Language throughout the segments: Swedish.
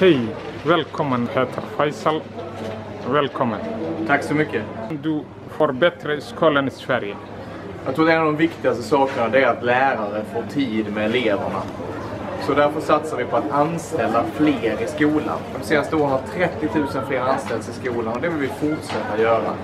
Hej, välkommen, heter Faisal. Välkommen. Tack så mycket. Du förbättrar skolan i Sverige. Jag tror att en av de viktigaste sakerna är att lärare får tid med eleverna. Så därför satsar vi på att anställa fler i skolan. De senaste åren har 30 000 fler anställts i skolan och det vill vi fortsätta göra.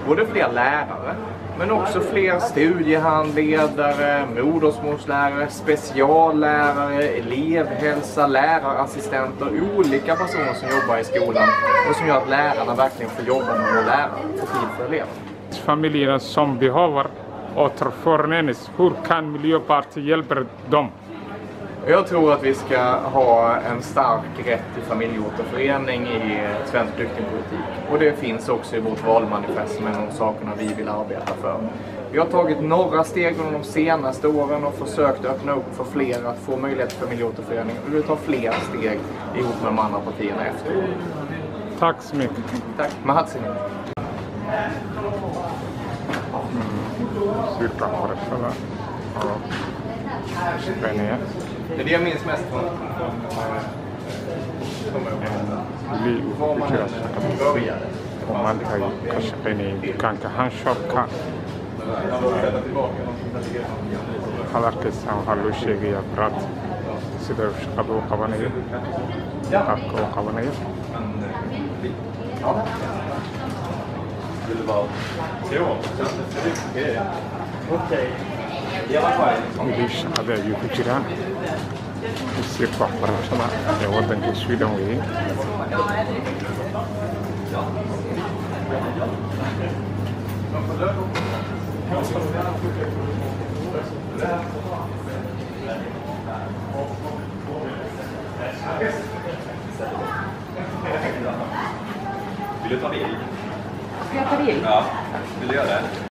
Både fler lärare, men också fler studiehandledare, modersmålslärare, speciallärare, elevhälsa, lärarassistenter, olika personer som jobbar i skolan och som gör att lärarna verkligen får jobba med att lära och få tid för eleverna. Familjerna som behöver återförenas, hur kan Miljöpartiet hjälpa dem? Jag tror att vi ska ha en stark rätt till familjeåterförening i svensk flyktingpolitik. Och det finns också i vårt valmanifest med de sakerna vi vill arbeta för. Vi har tagit några steg under de senaste åren och försökt öppna upp för fler att få möjlighet till familjeåterförening. Och vi vill ta fler steg ihop med de andra partierna efter. Tack så mycket. Tack. Mahatsini. Sluta på det för det. Spännande. Det är det jag minns mest från وما انت كشقيني كان كهان شوكا خلاص كسان هلو شيء يا برات سيدر شقبو قبنيه أكو قبنيه وليش هذا يفجرا يصير بحر شما يودن كسويدن وين Vill du ta bild? Ska jag ta bild? Ja, vill du göra det?